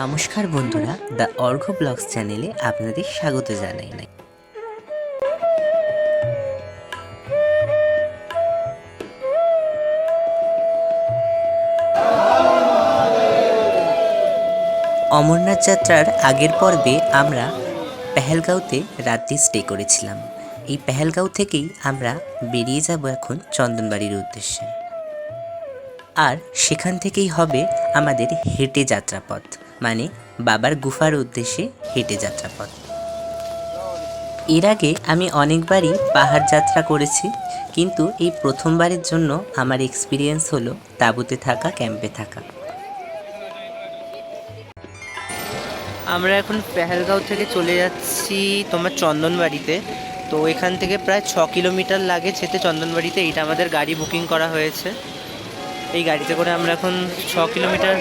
নমস্কার বন্ধুরা, the Arghya blogs চ্যানেলে আপনাদের স্বাগত জানাই। অমরনাথ যাত্রার আগের পর্বে আমরা পেহেলগাঁওতে রাত্রি স্টে করেছিলাম। এই পেহেলগাঁও থেকেই আমরা বেরিয়ে যাব এখন চন্দনবাড়ির উদ্দেশ্যে, আর সেখান থেকেই হবে আমাদের হেঁটে যাত্রাপথ, মানে বাবার গুফার উদ্দেশ্যে হেঁটে যাত্রাপথ। এর আগে আমি অনেকবারই পাহাড় যাত্রা করেছি, কিন্তু এই প্রথমবারের জন্য আমার এক্সপিরিয়েন্স হলো তাঁবুতে থাকা, ক্যাম্পে থাকা। আমরা এখন পেহেলগাঁও থেকে চলে যাচ্ছি তোমার চন্দনবাড়িতে। তো এখান থেকে প্রায় 6 কিলোমিটার লাগে যেতে চন্দনবাড়িতে। এইটা আমাদের গাড়ি বুকিং করা হয়েছে। এই গাড়িতে করে আমরা এখন 6 কিলোমিটার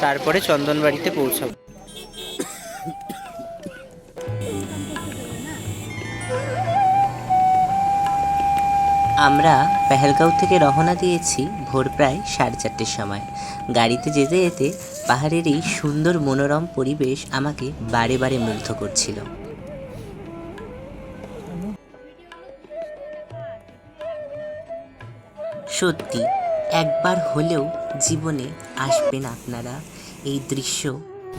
তারপরে চন্দনবাড়িতে পৌঁছাব। আমরা পেহেলগাঁও থেকে রওনা দিয়েছি ভোর প্রায় 4:30 সময়। গাড়িতে যেতে যেতে পাহাড়ের এই সুন্দর মনোরম পরিবেশ আমাকে বারে বারে মুগ্ধ করছিল। সত্যি একবার হলেও জীবনে আসবেন আপনারা এই দৃশ্য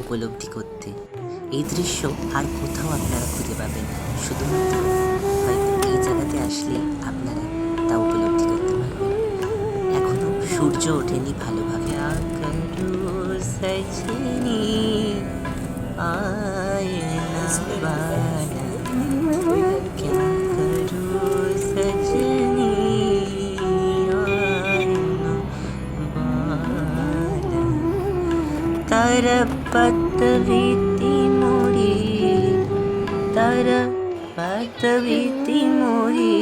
উপলব্ধি করতে। এই দৃশ্য আর কোথাও আপনারা খুঁজে পাবেন না, শুধুমাত্র হয়তো এই জায়গাতে আসলে আপনারা তা উপলব্ধি করতে পারবেন। এখনো সূর্য ওঠেনি ভালোভাবে। तरपतवीति मोरी तरपतवीति मोरी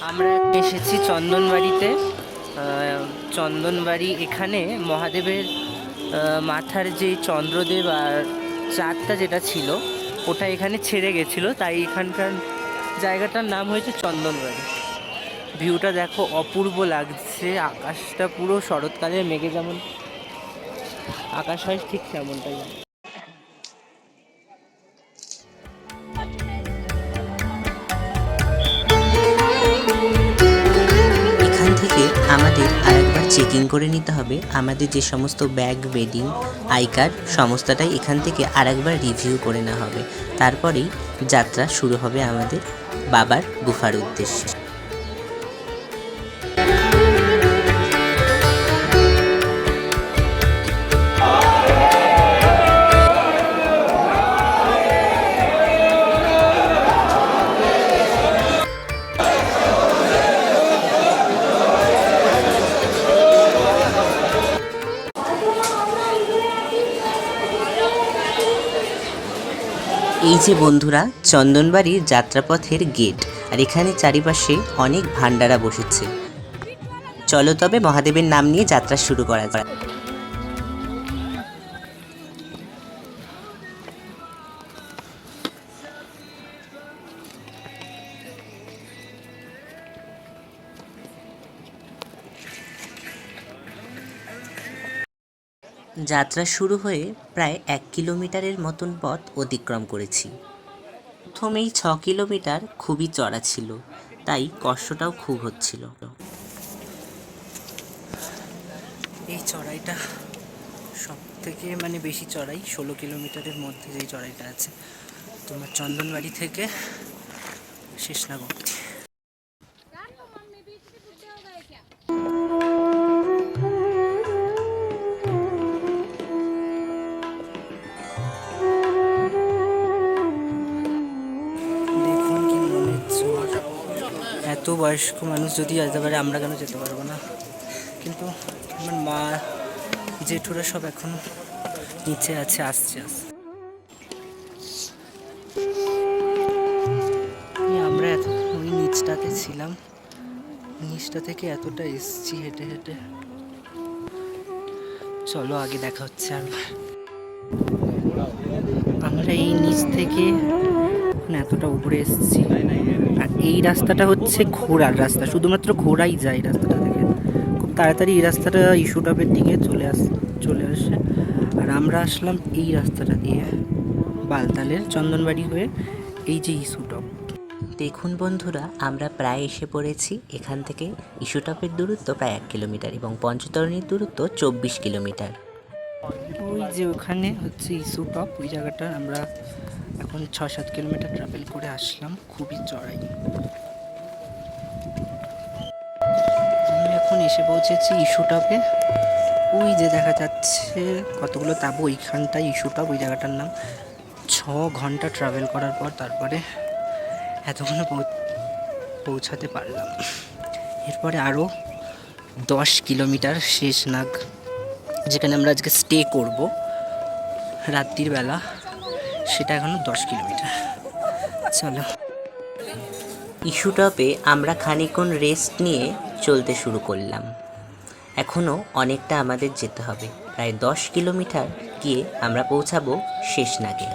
আমরা এসেছি চন্দনবাড়িতে। চন্দনবাড়ি এখানে মহাদেবের মাথার যে চন্দ্রদেব আর চাঁদটা যেটা ছিল ওটা এখানে ছেড়ে গেছিলো, তাই এখানকার জায়গাটার নাম হয়েছে চন্দনবাড়ি। ভিউটা দেখো, অপূর্ব লাগছে। আকাশটা পুরো শরৎকালের মেঘে যেমন আকাশ হয় ঠিক তেমনটাই। এখান থেকে আমাদের আরেকবার চেকিং করে নিতে হবে। আমাদের যে সমস্ত ব্যাগ, বেডিং, আই কার্ড সমস্তটাই এখান থেকে আরেকবার রিভিউ করে নেওয়া হবে। তারপরেই যাত্রা শুরু হবে আমাদের বাবার গুফার উদ্দেশ্যে। এই যে বন্ধুরা, চন্দনবাড়ির যাত্রাপথের গেট, আর এখানে চারিপাশে অনেক ভান্ডারা বসেছে। চলো তবে মহাদেবের নাম নিয়ে যাত্রা শুরু করা যাক। যাত্রা শুরু হয়ে প্রায় 1 কিলোমিটারের মতন পথ অতিক্রম করেছি। প্রথমেই 6 কিলোমিটার খুবই চড়া ছিল, তাই কষ্টটাও খুব হচ্ছিল। এই চড়াইটা সব থেকে বেশি চড়াই, 16 কিলোমিটারের মধ্যে যেই চড়াইটা আছে তোমার চন্দনবাড়ি থেকে শেষনাগ অবধি। এত বয়স্ক মানুষ যদি যেতে পারে, আমরা কেন যেতে পারবো না? কিন্তু আমার মা জেঠুরা সব এখনো নিচে আছে, আসছে। আমরা ওই নিচটাতে ছিলাম, নিচটা থেকে এতটা এসছি হেঁটে হেঁটে। চলো আগে দেখা হচ্ছে। আর আমরা আমরা এই নিচ থেকে এতটা উপরে এসেছি। আর এই রাস্তাটা হচ্ছে ঘোড়ার রাস্তা, শুধুমাত্র ঘোড়াই যায় এই রাস্তাটা থেকে। খুব তাড়াতাড়ি এই রাস্তাটা ইস্যু টপের দিকে চলে আসে। আর আমরা আসলাম এই রাস্তাটা দিয়ে বালতালের চন্দনবাড়ি হয়ে এই যে ইস্যু টপ। দেখুন বন্ধুরা, আমরা প্রায় এসে পড়েছি। এখান থেকে ইস্যুটপের দূরত্ব প্রায় 1 কিলোমিটার এবং পঞ্চতরণীর দূরত্ব 24 কিলোমিটার। ওই যে ওখানে হচ্ছে ইস্যু টপ, ওই জায়গাটা আমরা এখন 6-7 কিলোমিটার ট্রাভেল করে আসলাম। খুবই চড়াই। আমি এখন এসে পৌঁছেছি ইস্যু টপে। ওই যে দেখা যাচ্ছে কতগুলো তাবু, ওইখানটায় ইস্যু টপ, ওই জায়গাটার নাম। 6 ঘন্টা ট্রাভেল করার পর তারপরে এতক্ষণে পৌঁছাতে পারলাম। এরপরে আরও 10 কিলোমিটার শেষনাগ, যেখানে আমরা আজকে স্টে করব রাত্রির বেলা, সেটা এখনও 10 কিলোমিটার। চলো। ইস্যুটপে আমরা খানিকক্ষণ রেস্ট নিয়ে চলতে শুরু করলাম। এখনও অনেকটা আমাদের যেতে হবে, প্রায় 10 কিলোমিটার গিয়ে আমরা পৌঁছাবো শেষনাগে।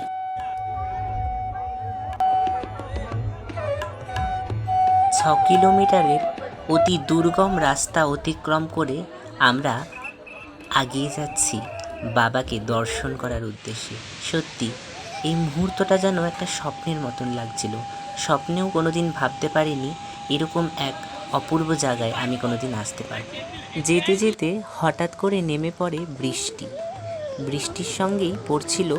6 কিলোমিটারের অতি দুর্গম রাস্তা অতিক্রম করে আমরা এগিয়ে যাচ্ছি বাবাকে দর্শন করার উদ্দেশ্যে। সত্যি এই মুহূর্তটা যেন একটা স্বপ্নের মতন লাগছিল। স্বপ্নেও কোনোদিন ভাবতে পারিনি এরকম এক অপূর্ব জায়গায় আমি কোনোদিন আসতে পারব। যেতে যেতে হঠাৎ করে নেমে পড়ে বৃষ্টি। বৃষ্টির সঙ্গেই পড়ছিল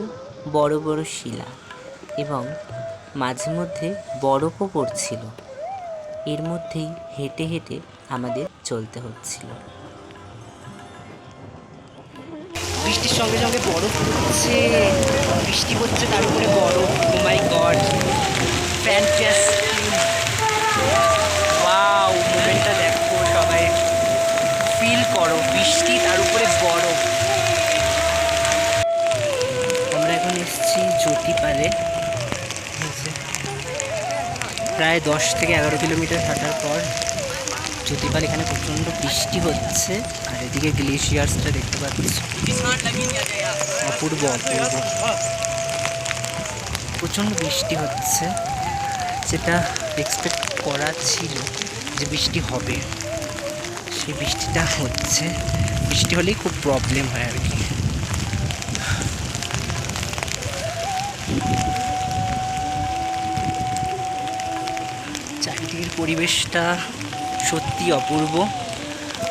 বড় বড় শিলা এবং মাঝে মধ্যে বরফও পড়ছিল। এর মধ্যেই হেঁটে হেঁটে আমাদের চলতে হচ্ছিল। বৃষ্টির সঙ্গে সঙ্গে বরফ পড়ছে, বৃষ্টি হচ্ছে, তার উপরে বরফ। ও মাই গড, ফ্যান্টাস্টিক! ওয়াও, মোমেন্টটা দেখো সবাই, ফিল করো, বৃষ্টি তার উপরে বরফ। আমরা এখন এসেছি জ্যোতিপালে। প্রায় 10 থেকে 11 কিলোমিটার হাঁটার পর জ্যোতিপাল। এখানে প্রচণ্ড বৃষ্টি হচ্ছে আর এদিকে গ্লেশিয়ার্সটা দেখতে পাচ্ছি, অপূর্ব অপূর্ব। প্রচণ্ড বৃষ্টি হচ্ছে, যেটা এক্সপেক্ট করা ছিল যে বৃষ্টি হবে, সেই বৃষ্টিটা হচ্ছে। বৃষ্টি হলেই খুব প্রবলেম হয় আর কি। চারিদিকের পরিবেশটা সত্যি অপূর্ব।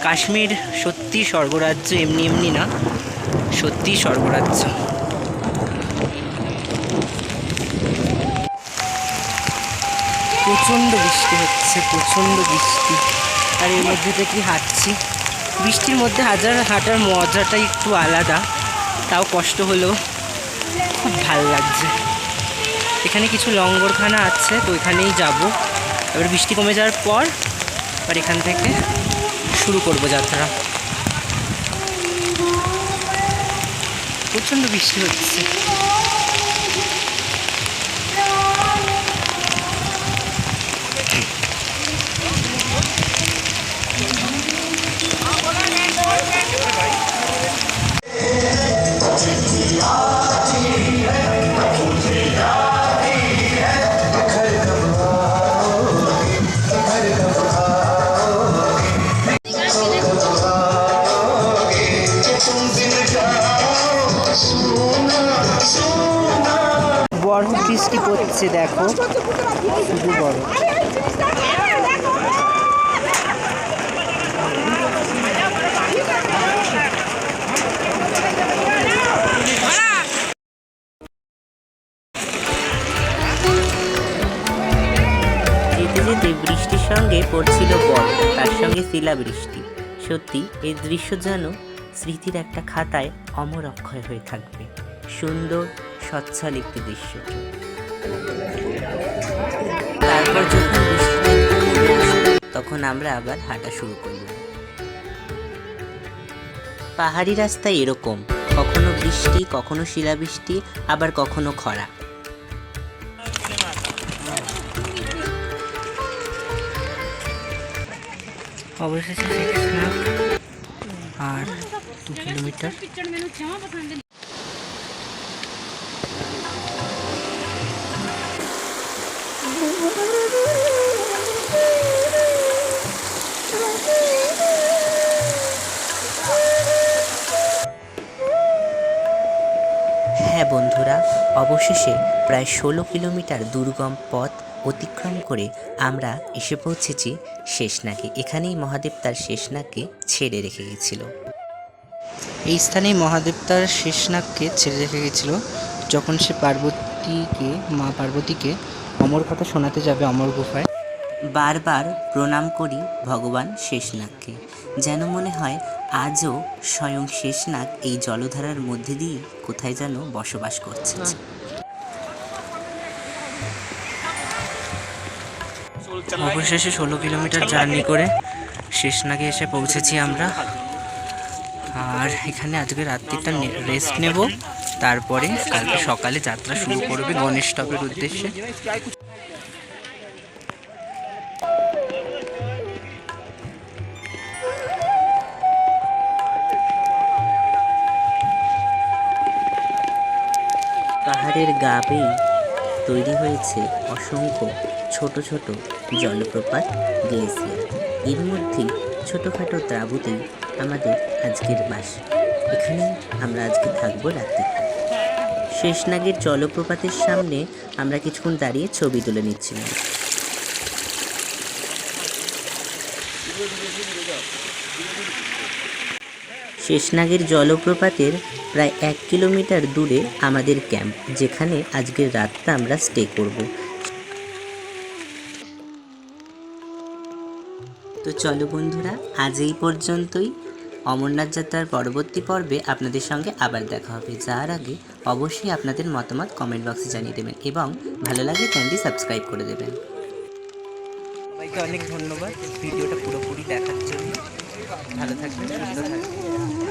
কাশ্মীর সত্যি স্বর্গরাজ্য, এমনি এমনি না, সত্যি স্বর্গরাজ্য। প্রচণ্ড বৃষ্টি হচ্ছে, প্রচণ্ড বৃষ্টি। আর এর মধ্যে থেকে হাঁটছি। বৃষ্টির মধ্যে হাঁটার মজাটাই একটু আলাদা, তাও কষ্ট হলেও খুব ভালো লাগছে। এখানে কিছু লঙ্গরখানা আছে, তো এখানেই যাব। এবার বৃষ্টি কমে যাওয়ার পর আর এখান থেকে শুরু করব যাত্রা। প্রচণ্ড বৃষ্টি হচ্ছে। বরফ বৃষ্টি পড়ছে, দেখো শুধু বরফ। যেতে যেতে বৃষ্টির সঙ্গে পড়ছিল বরফ, তার সঙ্গে শিলাবৃষ্টি। সত্যি এই দৃশ্য যেন স্মৃতির একটা খাতায় অমর অক্ষয় হয়ে থাকবে। সুন্দর সচ্ছল একটি দৃশ্য। তারপর যখন বৃষ্টি তখন আমরা আবার হাঁটা শুরু করলাম। পাহাড়ি রাস্তায় এরকম, কখনো বৃষ্টি, কখনো শিলাবৃষ্টি, আবার কখনো খরা। অবশেষে আর 2 কিলোমিটার। অবশেষে প্রায় 16 কিলোমিটার দুর্গম পথ অতিক্রম করে আমরা এসে পৌঁছেছি শেষনাগে। এখানেই মহাদেব তার শেষনাগকে ছেড়ে রেখে গেছিল। এই স্থানেই মহাদেব তার শেষনাগকে ছেড়ে রেখে গেছিল যখন সে মা পার্বতীকে অমর কথা শোনাতে যাবে অমর গুফায়। বারবার প্রণাম করি ভগবান শেষনাগকে, যেন মনে হয় আজও স্বয়ং শেষনাগ এই জলধারার মধ্যে দিয়ে কোথায় যেন বসবাস করছে। অবশেষে 16 কিলোমিটার জার্নি করে শেষনাগে এসে পৌঁছেছি আমরা। আর এখানে আজকে রাত্রিটা রেস্ট নেব, তারপরে কালকে সকালে যাত্রা শুরু করবে গণেশ টপের উদ্দেশ্যে। পাহাড়ের গা বেয়ে তৈরি হয়েছে অসংখ্য ছোট ছোট জলপ্রপাত, গ্লেসিয়ার। এর মধ্যেই ছোটোখাটো তাঁবুতেই আমাদের আজকের বাস। এখানেই আমরা আজকে থাকবো রাত্রিটা। শেষনাগের জলপ্রপাতের সামনে আমরা কিছুক্ষণ দাঁড়িয়ে ছবি তুলে নিচ্ছিলাম। শেষনাগের জলপ্রপাতের প্রায় 1 কিলোমিটার দূরে আমাদের ক্যাম্প, যেখানে আজকের রাতটা আমরা স্টে করব। তো চলো বন্ধুরা, আজ এই পর্যন্তই। অমরনাথ যাত্রার পরবর্তী পর্বে আপনাদের সঙ্গে আবার দেখা হবে। যার আগে অবশ্যই আপনাদের মতামত কমেন্ট বক্সে জানিয়ে দেবেন এবং ভালো লাগলে চ্যানেলটি সাবস্ক্রাইব করে দেবেন। সবাইকে অনেক ধন্যবাদ ভিডিওটা পুরোপুরি দেখার জন্য। ভালো থাকবেন, সুস্থ থাকবেন।